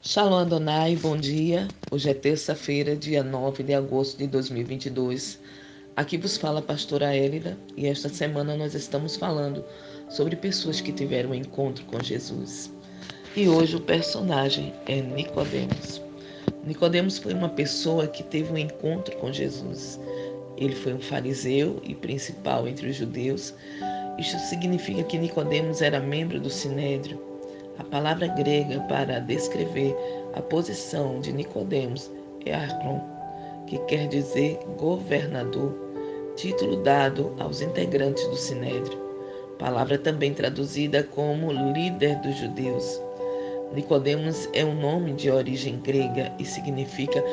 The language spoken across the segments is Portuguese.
Shalom Adonai, bom dia. Hoje é terça-feira, dia 9 de agosto de 2022. Aqui vos fala a pastora Élida e esta semana nós estamos falando sobre pessoas que tiveram um encontro com Jesus. E hoje o personagem é Nicodemos. Nicodemos foi uma pessoa que teve um encontro com Jesus. Ele foi um fariseu e principal entre os judeus. Isto significa que Nicodemos era membro do Sinédrio. A palavra grega para descrever a posição de Nicodemos é archon, que quer dizer governador, título dado aos integrantes do Sinédrio. Palavra também traduzida como líder dos judeus. Nicodemos é um nome de origem grega e significa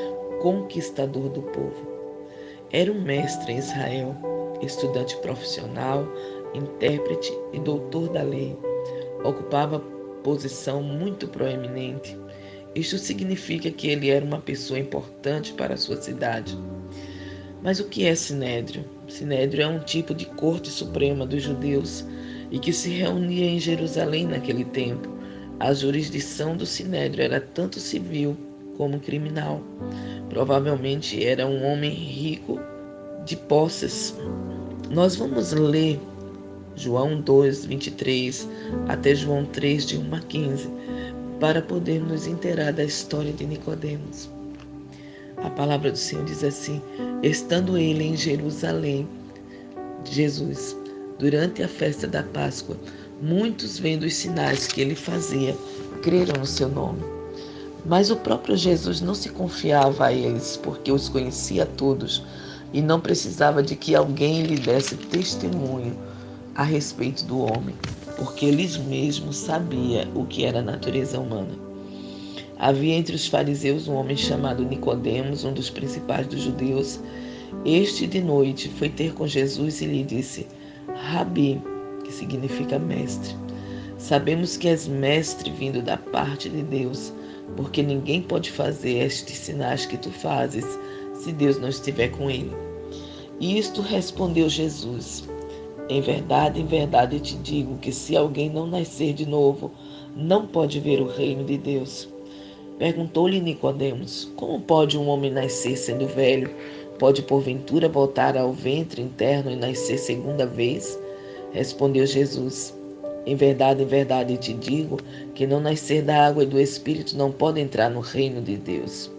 conquistador do povo. Era um mestre em Israel, estudante profissional, intérprete e doutor da lei. Ocupava posição muito proeminente. Isto significa que ele era uma pessoa importante para a sua cidade. Mas o que é Sinédrio? Sinédrio é um tipo de corte suprema dos judeus e que se reunia em Jerusalém naquele tempo. A jurisdição do Sinédrio era tanto civil como criminal. Provavelmente era um homem rico de posses. Nós vamos ler João 2, 23 até João 3, de 1 a 15, para poder nos inteirar da história de Nicodemos. A palavra do Senhor diz assim: estando ele em Jerusalém, Jesus, durante a festa da Páscoa, muitos vendo os sinais que ele fazia, creram no seu nome. Mas o próprio Jesus não se confiava a eles, porque os conhecia todos e não precisava de que alguém lhe desse testemunho a respeito do homem, porque eles mesmos sabiam o que era a natureza humana. Havia entre os fariseus um homem chamado Nicodemos, um dos principais dos judeus. Este de noite foi ter com Jesus e lhe disse: Rabi, que significa mestre, sabemos que és mestre vindo da parte de Deus, porque ninguém pode fazer estes sinais que tu fazes se Deus não estiver com ele. E isto respondeu Jesus: em verdade, te digo que se alguém não nascer de novo, não pode ver o reino de Deus. Perguntou-lhe Nicodemos: como pode um homem nascer sendo velho? Pode porventura voltar ao ventre interno e nascer segunda vez? Respondeu Jesus: em verdade, te digo que não nascer da água e do Espírito não pode entrar no reino de Deus.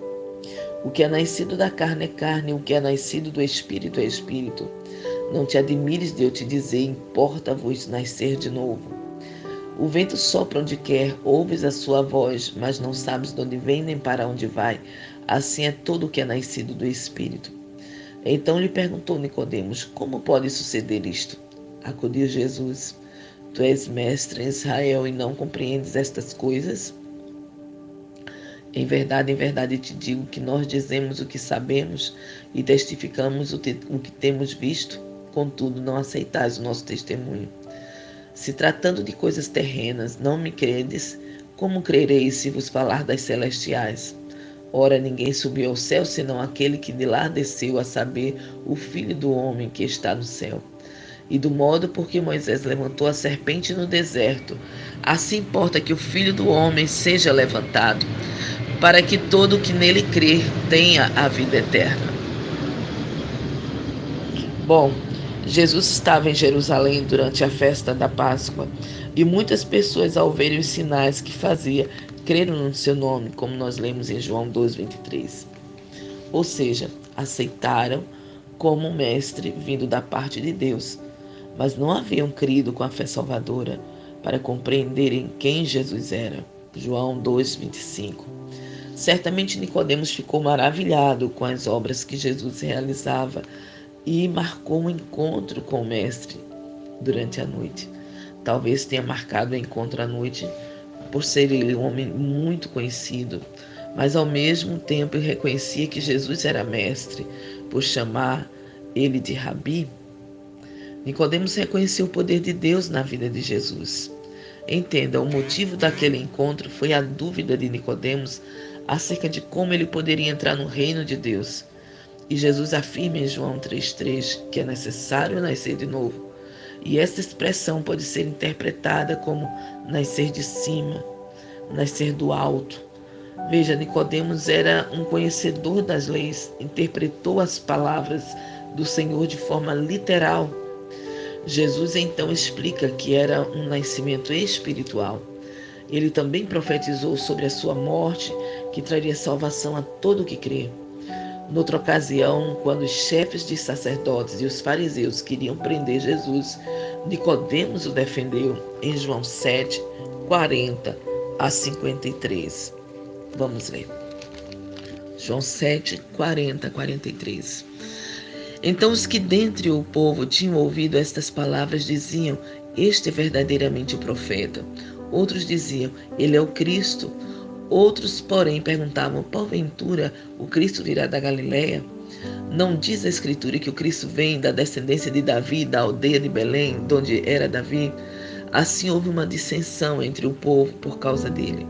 O que é nascido da carne é carne, o que é nascido do Espírito é Espírito. Não te admires de eu te dizer, importa-vos nascer de novo. O vento sopra onde quer, ouves a sua voz, mas não sabes de onde vem nem para onde vai. Assim é todo o que é nascido do Espírito. Então lhe perguntou Nicodemos: como pode suceder isto? Acudiu Jesus: tu és mestre em Israel e não compreendes estas coisas? Em verdade, te digo que nós dizemos o que sabemos e testificamos o que temos visto, contudo não aceitais o nosso testemunho. Se tratando de coisas terrenas, não me credes, como crereis se vos falar das celestiais? Ora, ninguém subiu ao céu senão aquele que de lá desceu, a saber, o Filho do homem que está no céu. E do modo por que Moisés levantou a serpente no deserto, assim importa que o Filho do homem seja levantado, para que todo o que nele crer tenha a vida eterna. Bom, Jesus estava em Jerusalém durante a festa da Páscoa e muitas pessoas, ao verem os sinais que fazia, creram no seu nome, como nós lemos em João 2, 23. Ou seja, aceitaram como um mestre vindo da parte de Deus, mas não haviam crido com a fé salvadora para compreenderem quem Jesus era. João 2, 25. Certamente Nicodemos ficou maravilhado com as obras que Jesus realizava e marcou um encontro com o mestre durante a noite. Talvez tenha marcado o encontro à noite por ser ele um homem muito conhecido, mas ao mesmo tempo reconhecia que Jesus era mestre, por chamar ele de Rabi. Nicodemos reconheceu o poder de Deus na vida de Jesus. Entenda, o motivo daquele encontro foi a dúvida de Nicodemos acerca de como ele poderia entrar no reino de Deus. E Jesus afirma em João 3,3 que é necessário nascer de novo. E essa expressão pode ser interpretada como nascer de cima, nascer do alto, Veja, Nicodemos era um conhecedor das leis, interpretou as palavras do Senhor de forma literal. Jesus então explica que era um nascimento espiritual. Ele também profetizou sobre a sua morte, que traria salvação a todo o que crê. Noutra ocasião, quando os chefes de sacerdotes e os fariseus queriam prender Jesus, Nicodemos o defendeu em João 7, 40 a 53. Vamos ler. João 7, 40 a 43. Então os que dentre o povo tinham ouvido estas palavras diziam: este é verdadeiramente o profeta. Outros diziam: ele é o Cristo. Outros, porém, perguntavam: porventura o Cristo virá da Galileia? Não diz a Escritura que o Cristo vem da descendência de Davi, da aldeia de Belém, de onde era Davi? Assim houve uma dissensão entre o povo por causa dele.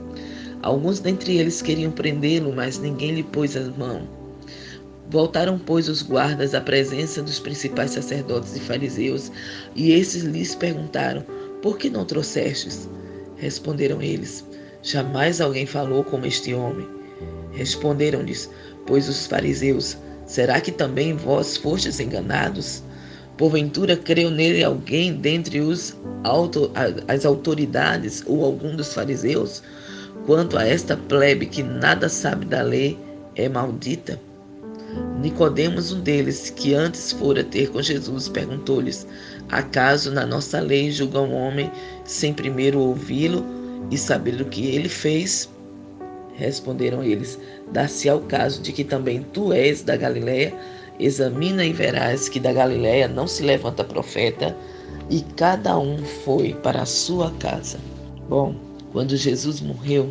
Alguns dentre eles queriam prendê-lo, mas ninguém lhe pôs a mão. Voltaram, pois, os guardas à presença dos principais sacerdotes e fariseus, e esses lhes perguntaram: por que não trouxestes? Responderam eles: jamais alguém falou como este homem. Responderam-lhes, pois, os fariseus: será que também vós fostes enganados? Porventura creu nele alguém dentre as autoridades ou algum dos fariseus? Quanto a esta plebe que nada sabe da lei, é maldita. Nicodemos, um deles, que antes fora ter com Jesus, perguntou-lhes: acaso na nossa lei julga um homem sem primeiro ouvi-lo e saber o que ele fez? Responderam eles: dá-se-á o caso de que também tu és da Galileia. Examina e verás que da Galileia não se levanta profeta. E cada um foi para a sua casa. Bom, quando Jesus morreu,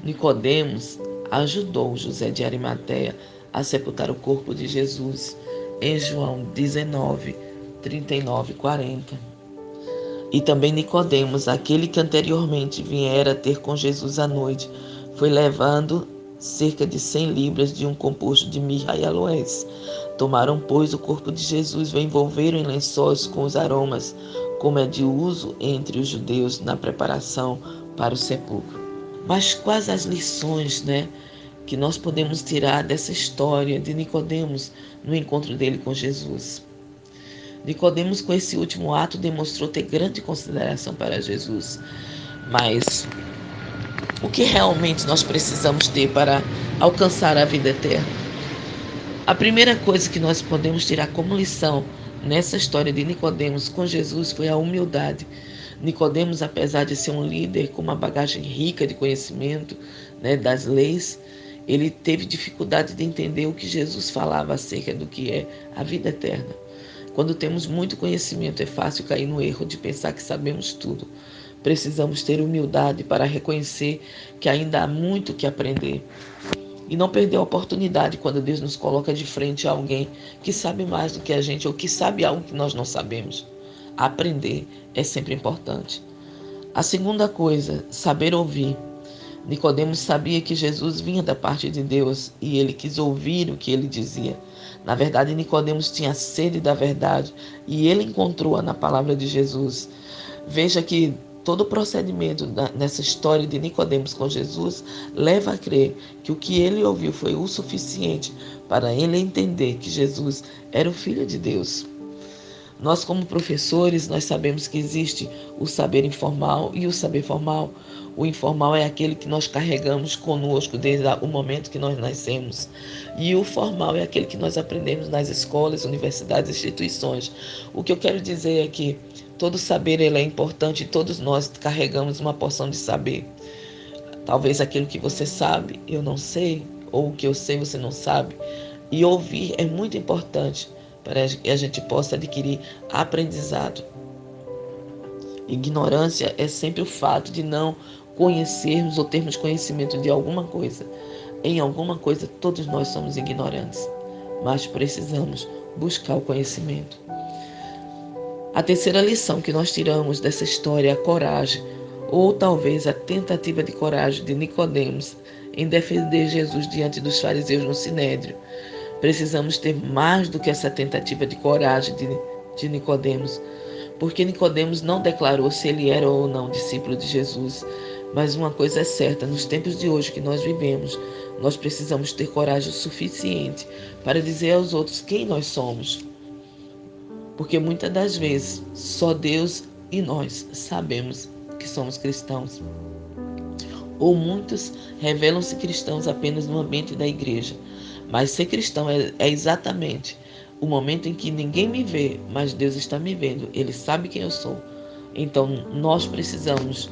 Nicodemos ajudou José de Arimateia a sepultar o corpo de Jesus em João 19, 39 e 40. E também Nicodemos, aquele que anteriormente viera ter com Jesus à noite, foi levando cerca de 100 libras de um composto de mirra e aloés. Tomaram, pois, o corpo de Jesus e o envolveram em lençóis com os aromas, como é de uso entre os judeus na preparação para o sepulcro. Mas quais as lições, que nós podemos tirar dessa história de Nicodemos no encontro dele com Jesus? Nicodemos, com esse último ato, demonstrou ter grande consideração para Jesus. Mas o que realmente nós precisamos ter para alcançar a vida eterna? A primeira coisa que nós podemos tirar como lição nessa história de Nicodemos com Jesus foi a humildade. Nicodemos, apesar de ser um líder com uma bagagem rica de conhecimento, das leis, ele teve dificuldade de entender o que Jesus falava acerca do que é a vida eterna. Quando temos muito conhecimento, é fácil cair no erro de pensar que sabemos tudo. Precisamos ter humildade para reconhecer que ainda há muito que aprender. E não perder a oportunidade quando Deus nos coloca de frente a alguém que sabe mais do que a gente ou que sabe algo que nós não sabemos. Aprender é sempre importante. A segunda coisa, saber ouvir. Nicodemos sabia que Jesus vinha da parte de Deus e ele quis ouvir o que ele dizia. Na verdade, Nicodemos tinha sede da verdade e ele encontrou-a na palavra de Jesus. Veja que todo o procedimento nessa história de Nicodemos com Jesus leva a crer que o que ele ouviu foi o suficiente para ele entender que Jesus era o Filho de Deus. Nós, como professores, nós sabemos que existe o saber informal e o saber formal. O informal é aquele que nós carregamos conosco desde o momento que nós nascemos. E o formal é aquele que nós aprendemos nas escolas, universidades, instituições. O que eu quero dizer é que todo saber ele é importante e todos nós carregamos uma porção de saber. Talvez aquilo que você sabe, eu não sei, ou o que eu sei, você não sabe. E ouvir é muito importante para que a gente possa adquirir aprendizado. Ignorância é sempre o fato de não conhecermos ou termos conhecimento de alguma coisa. Em alguma coisa todos nós somos ignorantes, mas precisamos buscar o conhecimento. A terceira lição que nós tiramos dessa história é a coragem, ou talvez a tentativa de coragem de Nicodemos em defender Jesus diante dos fariseus no Sinédrio. Precisamos ter mais do que essa tentativa de coragem de Nicodemos, porque Nicodemos não declarou se ele era ou não discípulo de Jesus. Mas uma coisa é certa, nos tempos de hoje que nós vivemos, nós precisamos ter coragem o suficiente para dizer aos outros quem nós somos. Porque muitas das vezes só Deus e nós sabemos que somos cristãos. Ou muitos revelam-se cristãos apenas no ambiente da igreja. Mas ser cristão é exatamente o momento em que ninguém me vê, mas Deus está me vendo. Ele sabe quem eu sou. Então nós precisamos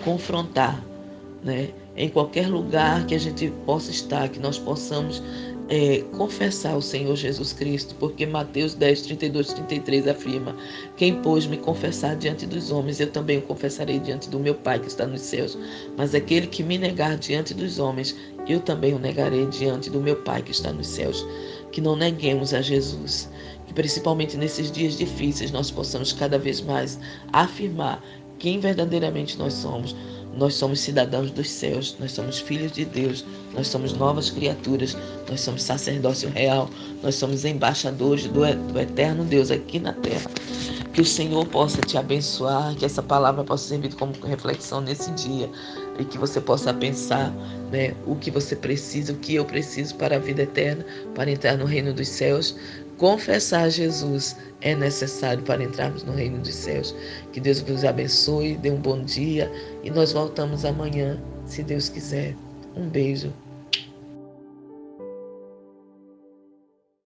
confrontar, né? Em qualquer lugar que a gente possa estar, que nós possamos confessar o Senhor Jesus Cristo, porque Mateus 10, 32, 33 afirma: quem, pois, me confessar diante dos homens, eu também o confessarei diante do meu Pai que está nos céus. Mas aquele que me negar diante dos homens, eu também o negarei diante do meu Pai que está nos céus. Que não neguemos a Jesus, que principalmente nesses dias difíceis nós possamos cada vez mais afirmar quem verdadeiramente nós somos. Nós somos cidadãos dos céus, nós somos filhos de Deus, nós somos novas criaturas, nós somos sacerdócio real, nós somos embaixadores do eterno Deus aqui na terra. Que o Senhor possa te abençoar, que essa palavra possa servir como reflexão nesse dia e que você possa pensar, né, o que você precisa, o que eu preciso para a vida eterna, para entrar no reino dos céus. Confessar Jesus é necessário para entrarmos no reino dos céus. Que Deus vos abençoe, dê um bom dia e nós voltamos amanhã, se Deus quiser. Um beijo.